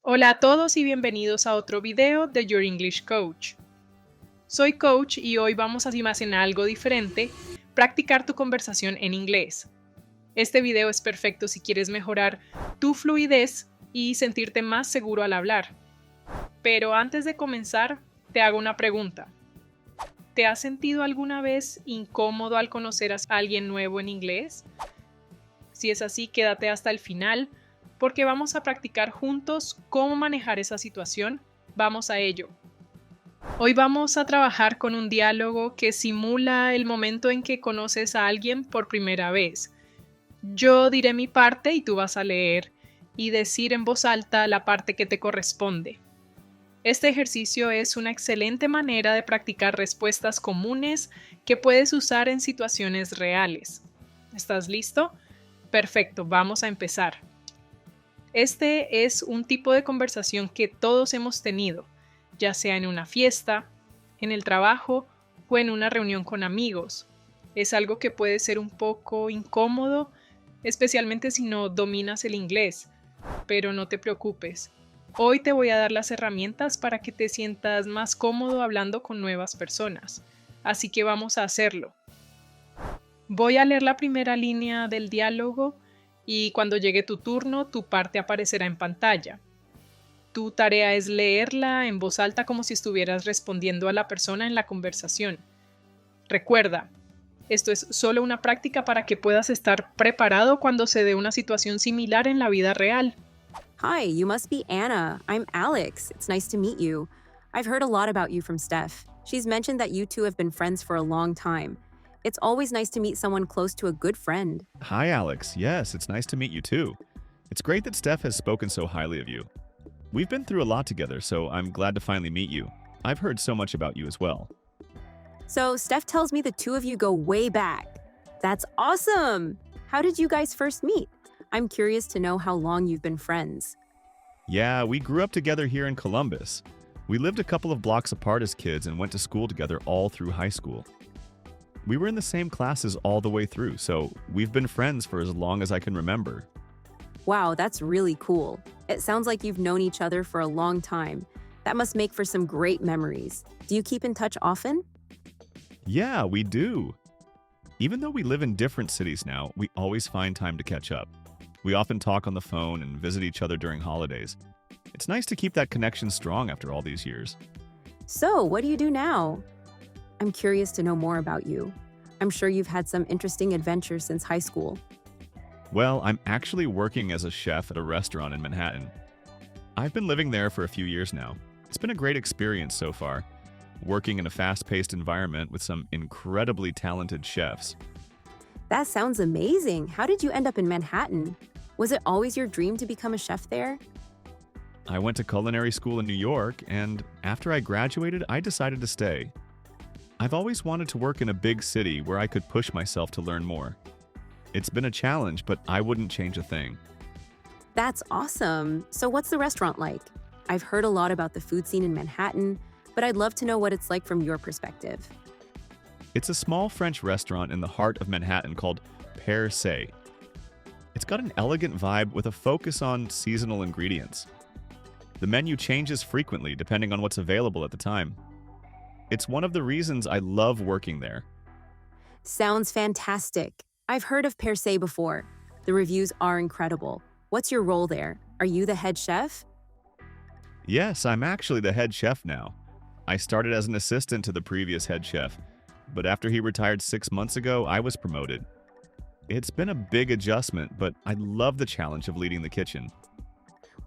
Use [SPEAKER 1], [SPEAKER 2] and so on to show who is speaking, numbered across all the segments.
[SPEAKER 1] Hola a todos y bienvenidos a otro video de Your English Coach. Soy coach y hoy vamos a hacer algo diferente, practicar tu conversación en inglés. Este video es perfecto si quieres mejorar tu fluidez y sentirte más seguro al hablar. Pero antes de comenzar, te hago una pregunta. ¿Te has sentido alguna vez incómodo al conocer a alguien nuevo en inglés? Si es así, quédate hasta el final porque vamos a practicar juntos cómo manejar esa situación. Vamos a ello. Hoy vamos a trabajar con un diálogo que simula el momento en que conoces a alguien por primera vez. Yo diré mi parte y tú vas a leer y decir en voz alta la parte que te corresponde. Este ejercicio es una excelente manera de practicar respuestas comunes que puedes usar en situaciones reales. ¿Estás listo? Perfecto, vamos a empezar. Este es un tipo de conversación que todos hemos tenido, ya sea en una fiesta, en el trabajo o en una reunión con amigos. Es algo que puede ser un poco incómodo, especialmente si no dominas el inglés, pero no te preocupes. Hoy te voy a dar las herramientas para que te sientas más cómodo hablando con nuevas personas, así que vamos a hacerlo. Voy a leer la primera línea del diálogo y cuando llegue tu turno, tu parte aparecerá en pantalla. Tu tarea es leerla en voz alta como si estuvieras respondiendo a la persona en la conversación. Recuerda, esto es solo una práctica para que puedas estar preparado cuando se dé una situación similar en la vida real.
[SPEAKER 2] Hi, you must be Anna. I'm Alex. It's nice to meet you. I've heard a lot about you from Steph. She's mentioned that you two have been friends for a long time. It's always nice to meet someone close to a good friend.
[SPEAKER 3] Hi, Alex. Yes, it's nice to meet you too. It's great that Steph has spoken so highly of you. We've been through a lot together, so I'm glad to finally meet you. I've heard so much about you as well.
[SPEAKER 2] So, Steph tells me the two of you go way back. That's awesome! How did you guys first meet? I'm curious to know how long you've been friends.
[SPEAKER 3] Yeah, we grew up together here in Columbus. We lived a couple of blocks apart as kids and went to school together all through high school. We were in the same classes all the way through, so we've been friends for as long as I can remember.
[SPEAKER 2] Wow, that's really cool. It sounds like you've known each other for a long time. That must make for some great memories. Do you keep in touch often?
[SPEAKER 3] Yeah, we do. Even though we live in different cities now, we always find time to catch up. We often talk on the phone and visit each other during holidays. It's nice to keep that connection strong after all these years.
[SPEAKER 2] So, what do you do now? I'm curious to know more about you. I'm sure you've had some interesting adventures since high school.
[SPEAKER 3] Well, I'm actually working as a chef at a restaurant in Manhattan. I've been living there for a few years now. It's been a great experience so far, working in a fast-paced environment with some incredibly talented chefs.
[SPEAKER 2] That sounds amazing. How did you end up in Manhattan? Was it always your dream to become a chef there?
[SPEAKER 3] I went to culinary school in New York, and after I graduated, I decided to stay. I've always wanted to work in a big city where I could push myself to learn more. It's been a challenge, but I wouldn't change a thing.
[SPEAKER 2] That's awesome. So, what's the restaurant like? I've heard a lot about the food scene in Manhattan, but I'd love to know what it's like from your perspective.
[SPEAKER 3] It's a small French restaurant in the heart of Manhattan called Per Se. It's got an elegant vibe with a focus on seasonal ingredients. The menu changes frequently depending on what's available at the time. It's one of the reasons I love working there.
[SPEAKER 2] Sounds fantastic. I've heard of Per Se before. The reviews are incredible. What's your role there? Are you the head chef?
[SPEAKER 3] Yes, I'm actually the head chef now. I started as an assistant to the previous head chef, but after he retired 6 months ago, I was promoted. It's been a big adjustment, but I love the challenge of leading the kitchen.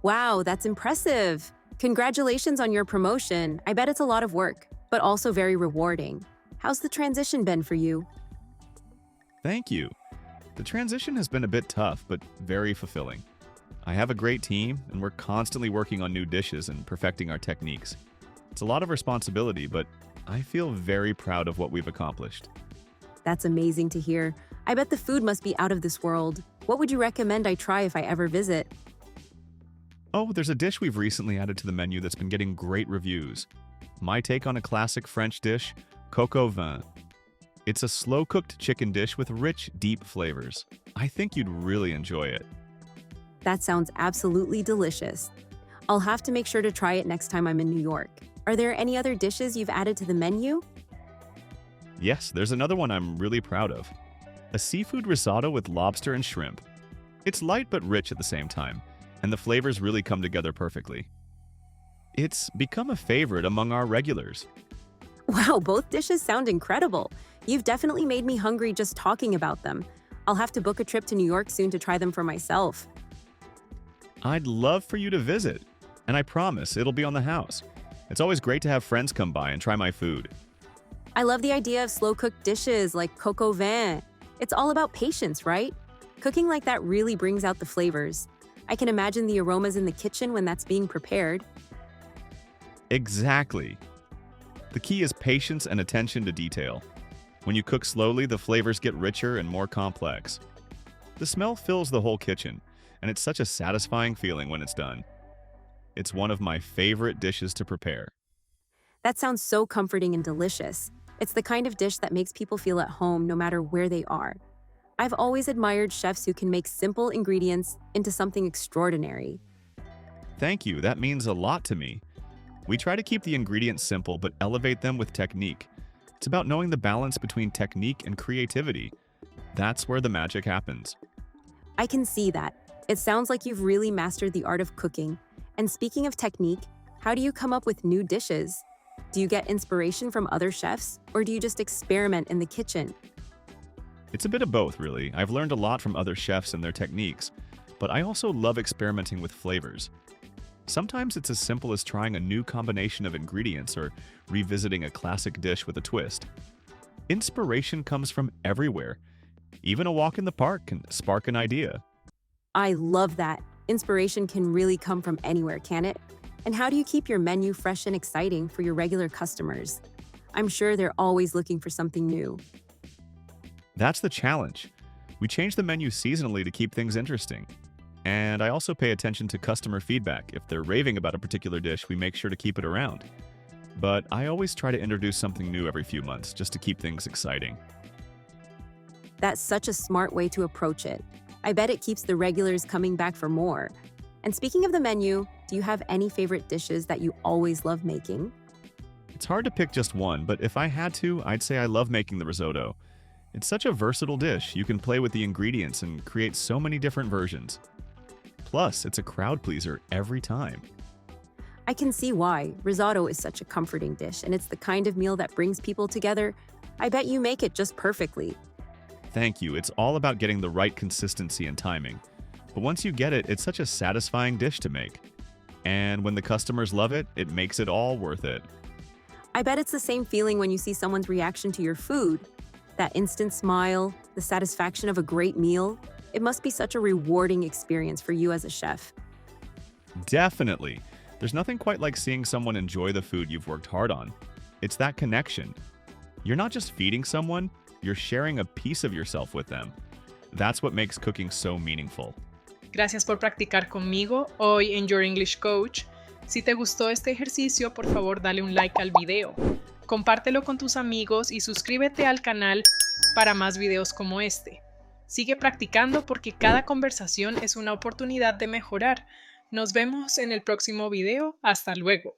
[SPEAKER 2] Wow, that's impressive. Congratulations on your promotion. I bet it's a lot of work, but also very rewarding. How's the transition been for you?
[SPEAKER 3] Thank you. The transition has been a bit tough, but very fulfilling. I have a great team, and we're constantly working on new dishes and perfecting our techniques. It's a lot of responsibility, but I feel very proud of what we've accomplished.
[SPEAKER 2] That's amazing to hear. I bet the food must be out of this world. What would you recommend I try if I ever visit?
[SPEAKER 3] Oh, there's a dish we've recently added to the menu that's been getting great reviews. My take on a classic French dish, coq au vin. It's a slow-cooked chicken dish with rich, deep flavors. I think you'd really enjoy it.
[SPEAKER 2] That sounds absolutely delicious. I'll have to make sure to try it next time I'm in New York. Are there any other dishes you've added to the menu?
[SPEAKER 3] Yes, there's another one I'm really proud of. A seafood risotto with lobster and shrimp. It's light but rich at the same time, and the flavors really come together perfectly. It's become a favorite among our regulars.
[SPEAKER 2] Wow, both dishes sound incredible. You've definitely made me hungry just talking about them. I'll have to book a trip to New York soon to try them for myself.
[SPEAKER 3] I'd love for you to visit, and I promise it'll be on the house. It's always great to have friends come by and try my food.
[SPEAKER 2] I love the idea of slow-cooked dishes like coq au vin. It's all about patience, right? Cooking like that really brings out the flavors. I can imagine the aromas in the kitchen when that's being prepared.
[SPEAKER 3] Exactly. The key is patience and attention to detail. When you cook slowly, the flavors get richer and more complex. The smell fills the whole kitchen, and it's such a satisfying feeling when it's done. It's one of my favorite dishes to prepare.
[SPEAKER 2] That sounds so comforting and delicious. It's the kind of dish that makes people feel at home no matter where they are. I've always admired chefs who can make simple ingredients into something extraordinary.
[SPEAKER 3] Thank you, that means a lot to me. We try to keep the ingredients simple but elevate them with technique. It's about knowing the balance between technique and creativity. That's where the magic happens.
[SPEAKER 2] I can see that. It sounds like you've really mastered the art of cooking. And speaking of technique, how do you come up with new dishes? Do you get inspiration from other chefs, or do you just experiment in the kitchen?
[SPEAKER 3] It's a bit of both, really. I've learned a lot from other chefs and their techniques, but I also love experimenting with flavors. Sometimes it's as simple as trying a new combination of ingredients or revisiting a classic dish with a twist. Inspiration comes from everywhere. Even a walk in the park can spark an idea.
[SPEAKER 2] I love that. Inspiration can really come from anywhere, can it? And how do you keep your menu fresh and exciting for your regular customers? I'm sure they're always looking for something new.
[SPEAKER 3] That's the challenge. We change the menu seasonally to keep things interesting. And I also pay attention to customer feedback. If they're raving about a particular dish, we make sure to keep it around. But I always try to introduce something new every few months, just to keep things exciting.
[SPEAKER 2] That's such a smart way to approach it. I bet it keeps the regulars coming back for more. And speaking of the menu, do you have any favorite dishes that you always love making?
[SPEAKER 3] It's hard to pick just one, but if I had to, I'd say I love making the risotto. It's such a versatile dish. You can play with the ingredients and create so many different versions. Plus, it's a crowd pleaser every time.
[SPEAKER 2] I can see why. Risotto is such a comforting dish, and it's the kind of meal that brings people together. I bet you make it just perfectly.
[SPEAKER 3] Thank you. It's all about getting the right consistency and timing. But once you get it, it's such a satisfying dish to make. And when the customers love it, it makes it all worth it.
[SPEAKER 2] I bet it's the same feeling when you see someone's reaction to your food. That instant smile, the satisfaction of a great meal. It must be such a rewarding experience for you as a chef.
[SPEAKER 3] Definitely. There's nothing quite like seeing someone enjoy the food you've worked hard on. It's that connection. You're not just feeding someone, you're sharing a piece of yourself with them. That's what makes cooking so meaningful.
[SPEAKER 1] Gracias por practicar conmigo hoy en Your English Coach. Si te gustó este ejercicio, por favor dale un like al video. Compártelo con tus amigos y suscríbete al canal para más videos como este. Sigue practicando porque cada conversación es una oportunidad de mejorar. Nos vemos en el próximo video. Hasta luego.